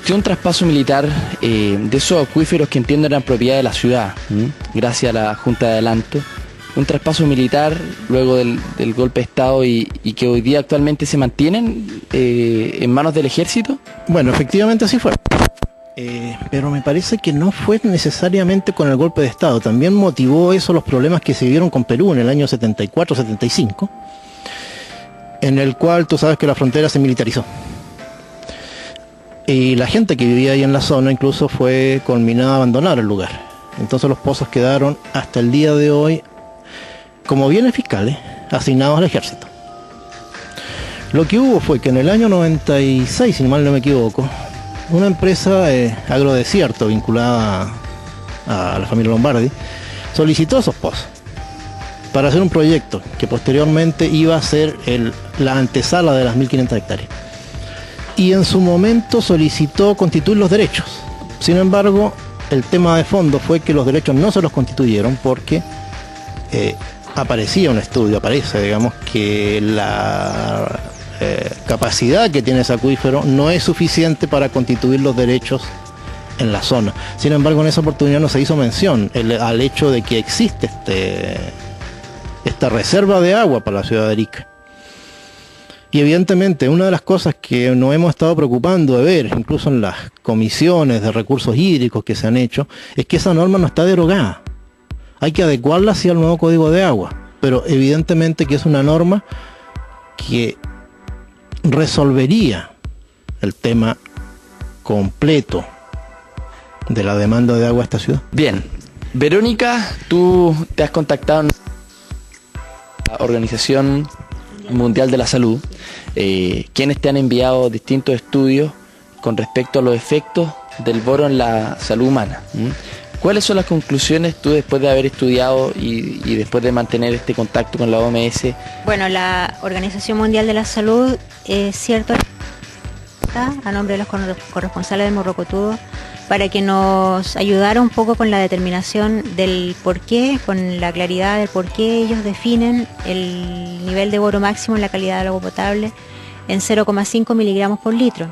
existió un traspaso militar de esos acuíferos que entiendo eran propiedad de la ciudad, gracias a la Junta de Adelanto. Un traspaso militar luego del golpe de Estado y que hoy día actualmente se mantienen en manos del ejército. Bueno, efectivamente así fue. Pero me parece que no fue necesariamente con el golpe de Estado. También motivó eso los problemas que se vieron con Perú en el año 74-75, en el cual tú sabes que la frontera se militarizó. Y la gente que vivía ahí en la zona incluso fue conminada a abandonar el lugar. Entonces los pozos quedaron hasta el día de hoy como bienes fiscales asignados al ejército. Lo que hubo fue que en el año 96, si mal no me equivoco, una empresa agrodesierto vinculada a la familia Lombardi solicitó esos pozos para hacer un proyecto que posteriormente iba a ser la antesala de las 1.500 hectáreas. Y en su momento solicitó constituir los derechos. Sin embargo, el tema de fondo fue que los derechos no se los constituyeron porque aparece, digamos, que la capacidad que tiene ese acuífero no es suficiente para constituir los derechos en la zona. Sin embargo, en esa oportunidad no se hizo mención al hecho de que existe esta reserva de agua para la ciudad de Arica. Y evidentemente una de las cosas que nos hemos estado preocupando de ver, incluso en las comisiones de recursos hídricos que se han hecho, es que esa norma no está derogada. Hay que adecuarla hacia el nuevo Código de Agua, pero evidentemente que es una norma que resolvería el tema completo de la demanda de agua a esta ciudad. Bien, Verónica, tú te has contactado con la Organización Mundial de la Salud, quienes te han enviado distintos estudios con respecto a los efectos del boro en la salud humana. ¿Cuáles son las conclusiones tú después de haber estudiado y después de mantener este contacto con la OMS? Bueno, la Organización Mundial de la Salud, es cierto, a nombre de los corresponsales de Morrocotudo, para que nos ayudara un poco con la determinación del por qué, con la claridad del por qué ellos definen el nivel de boro máximo en la calidad del agua potable en 0,5 miligramos por litro.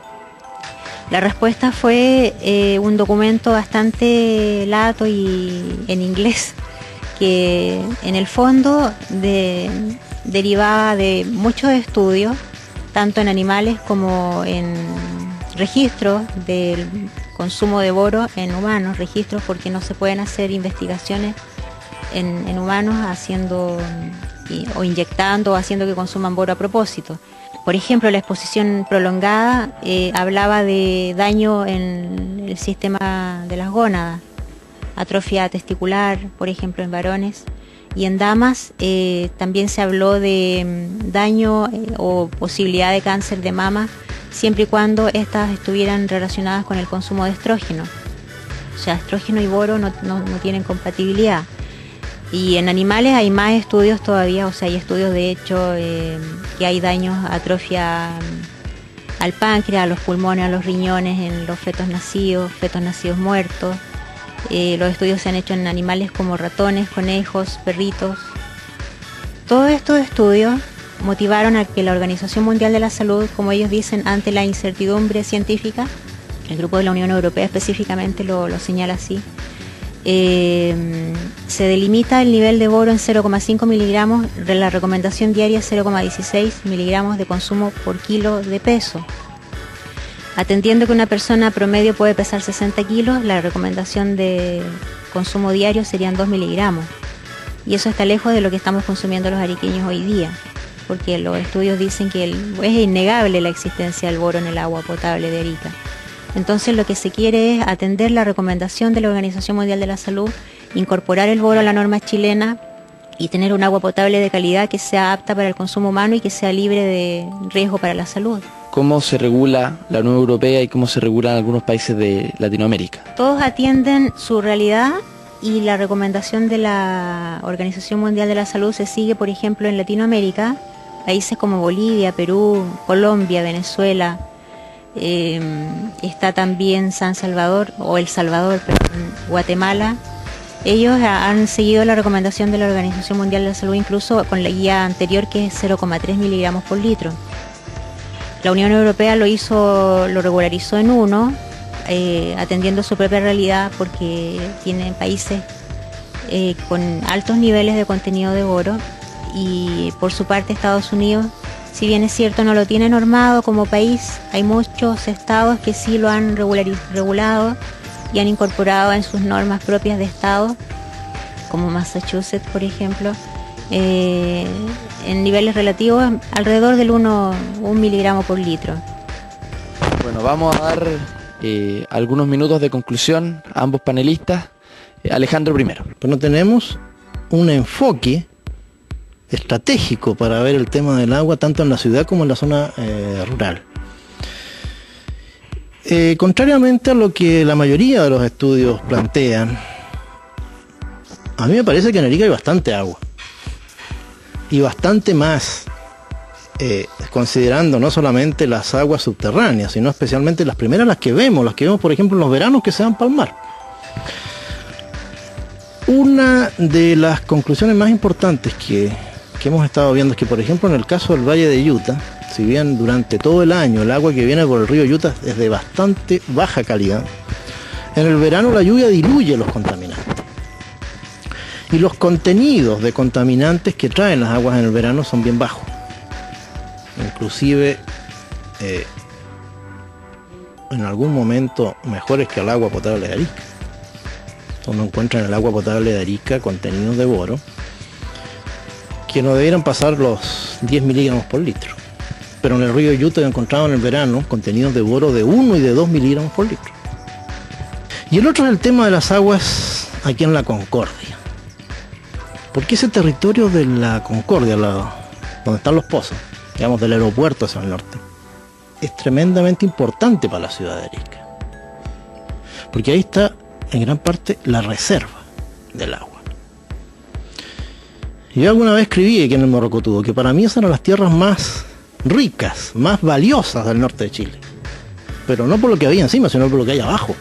La respuesta fue un documento bastante lato y en inglés, que en el fondo derivaba de muchos estudios, tanto en animales como en registros del consumo de boro en humanos, registros porque no se pueden hacer investigaciones en humanos haciendo o inyectando o haciendo que consuman boro a propósito. Por ejemplo, la exposición prolongada hablaba de daño en el sistema de las gónadas, atrofia testicular, por ejemplo, en varones, y en damas también se habló de daño o posibilidad de cáncer de mama, siempre y cuando estas estuvieran relacionadas con el consumo de estrógeno. O sea, estrógeno y boro no tienen compatibilidad. Y en animales hay más estudios todavía, o sea, hay estudios de hecho que hay daños, atrofia al páncreas, a los pulmones, a los riñones, en los fetos nacidos muertos. Los estudios se han hecho en animales como ratones, conejos, perritos. Todos estos estudios motivaron a que la Organización Mundial de la Salud, como ellos dicen, ante la incertidumbre científica, el grupo de la Unión Europea específicamente lo señala así, se delimita el nivel de boro en 0,5 miligramos, la recomendación diaria es 0,16 miligramos de consumo por kilo de peso. Atendiendo que una persona promedio puede pesar 60 kilos, la recomendación de consumo diario serían 2 miligramos. Y eso está lejos de lo que estamos consumiendo los ariqueños hoy día, porque los estudios dicen que es innegable la existencia del boro en el agua potable de Arica. Entonces lo que se quiere es atender la recomendación de la Organización Mundial de la Salud, incorporar el boro a la norma chilena y tener un agua potable de calidad que sea apta para el consumo humano y que sea libre de riesgo para la salud. ¿Cómo se regula la Unión Europea y cómo se regulan algunos países de Latinoamérica? Todos atienden su realidad y la recomendación de la Organización Mundial de la Salud se sigue, por ejemplo, en Latinoamérica, países como Bolivia, Perú, Colombia, Venezuela. Está también San Salvador, o El Salvador, perdón, Guatemala. Ellos han seguido la recomendación de la Organización Mundial de la Salud, incluso con la guía anterior que es 0,3 miligramos por litro. La Unión Europea lo regularizó en 1 atendiendo su propia realidad, porque tienen países con altos niveles de contenido de boro, y por su parte Estados Unidos, si bien es cierto no lo tiene normado como país, hay muchos estados que sí lo han regulado y han incorporado en sus normas propias de estado, como Massachusetts, por ejemplo, en niveles relativos alrededor del 1 miligramo por litro. Bueno, vamos a dar algunos minutos de conclusión a ambos panelistas. Alejandro primero. Pero tenemos un enfoque estratégico para ver el tema del agua tanto en la ciudad como en la zona rural. Contrariamente a lo que la mayoría de los estudios plantean, a mí me parece que en Arica hay bastante agua y bastante más, considerando no solamente las aguas subterráneas, sino especialmente las primeras, las que vemos por ejemplo en los veranos que se van para el mar. Una de las conclusiones más importantes que hemos estado viendo es que, por ejemplo, en el caso del Valle de Utah, si bien durante todo el año el agua que viene por el río Utah es de bastante baja calidad, en el verano la lluvia diluye los contaminantes. Y los contenidos de contaminantes que traen las aguas en el verano son bien bajos. Inclusive, en algún momento, mejores que el agua potable de Arica. Uno encuentra en el agua potable de Arica contenidos de boro que no debieran pasar los 10 miligramos por litro. Pero en el río Utah he encontrado en el verano contenidos de boro de 1 y de 2 miligramos por litro. Y el otro es el tema de las aguas aquí en la Concordia. Porque ese territorio de la Concordia, donde están los pozos, digamos del aeropuerto hacia el norte, es tremendamente importante para la ciudad de Arica. Porque ahí está en gran parte la reserva del agua. Yo alguna vez escribí aquí en el Morrocotudo que para mí esas eran las tierras más ricas, más valiosas del norte de Chile, pero no por lo que había encima, sino por lo que hay abajo.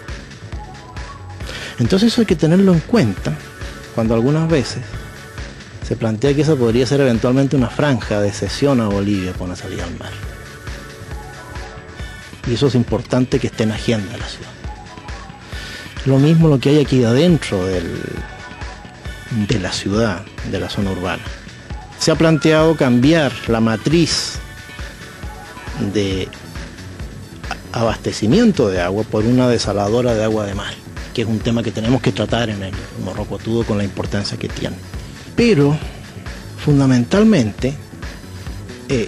Entonces eso hay que tenerlo en cuenta cuando algunas veces se plantea que esa podría ser eventualmente una franja de cesión a Bolivia con una salida al mar. Y eso es importante que esté en agenda de la ciudad. Lo mismo lo que hay aquí adentro de la ciudad, de la zona urbana. Se ha planteado cambiar la matriz de abastecimiento de agua por una desaladora de agua de mar, que es un tema que tenemos que tratar en el Morrocotudo con la importancia que tiene. Pero, fundamentalmente,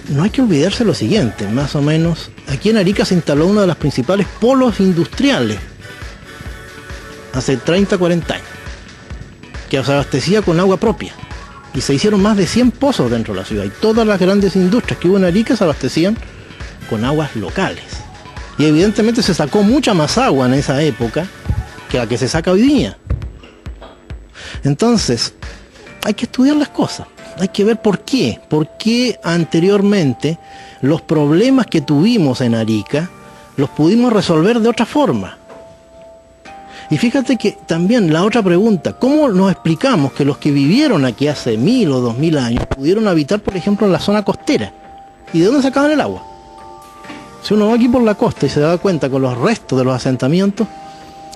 no hay que olvidarse lo siguiente, más o menos, aquí en Arica se instaló uno de los principales polos industriales hace 30, 40 años, que se abastecía con agua propia, y se hicieron más de 100 pozos dentro de la ciudad, y todas las grandes industrias que hubo en Arica se abastecían con aguas locales, y evidentemente se sacó mucha más agua en esa época que la que se saca hoy día. Entonces, hay que estudiar las cosas, hay que ver por qué anteriormente los problemas que tuvimos en Arica los pudimos resolver de otra forma. Y fíjate que también la otra pregunta, ¿cómo nos explicamos que los que vivieron aquí hace 1000 o 2000 años pudieron habitar, por ejemplo, en la zona costera? ¿Y de dónde sacaban el agua? Si uno va aquí por la costa y se da cuenta con los restos de los asentamientos,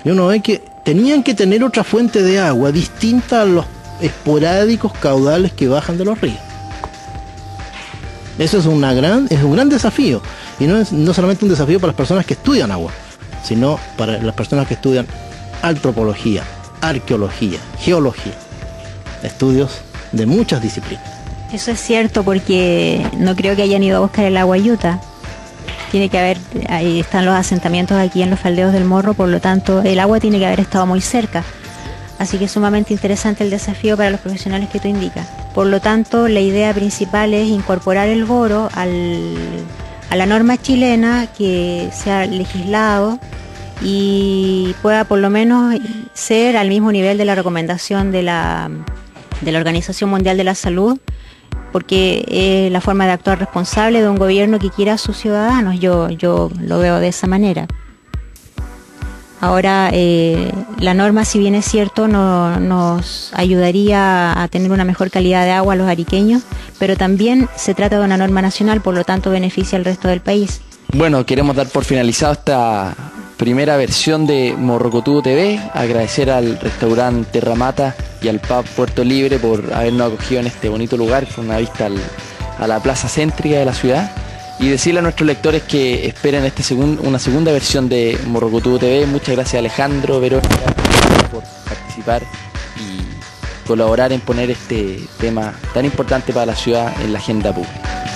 y uno ve que tenían que tener otra fuente de agua distinta a los esporádicos caudales que bajan de los ríos. Eso es un gran desafío, y no solamente un desafío para las personas que estudian agua, sino para las personas que estudian antropología, arqueología, geología, estudios de muchas disciplinas. Eso es cierto, porque no creo que hayan ido a buscar el agua a Utah. Tiene que haber, ahí están los asentamientos aquí en los faldeos del Morro, por lo tanto el agua tiene que haber estado muy cerca. Así que es sumamente interesante el desafío para los profesionales que tú indicas. Por lo tanto, la idea principal es incorporar el boro a la norma chilena, que se ha legislado y pueda por lo menos ser al mismo nivel de la recomendación de la Organización Mundial de la Salud, porque es la forma de actuar responsable de un gobierno que quiera a sus ciudadanos. Yo lo veo de esa manera. Ahora, la norma, si bien es cierto, nos ayudaría a tener una mejor calidad de agua a los ariqueños, pero también se trata de una norma nacional, por lo tanto beneficia al resto del país. Bueno, queremos dar por finalizado esta primera versión de Morrocotudo TV. Agradecer al restaurante Terra Mata y al pub Puerto Libre por habernos acogido en este bonito lugar con una vista a la plaza céntrica de la ciudad. Y decirle a nuestros lectores que esperen una segunda versión de Morrocotudo TV. Muchas gracias Alejandro, Verónica, por participar y colaborar en poner este tema tan importante para la ciudad en la agenda pública.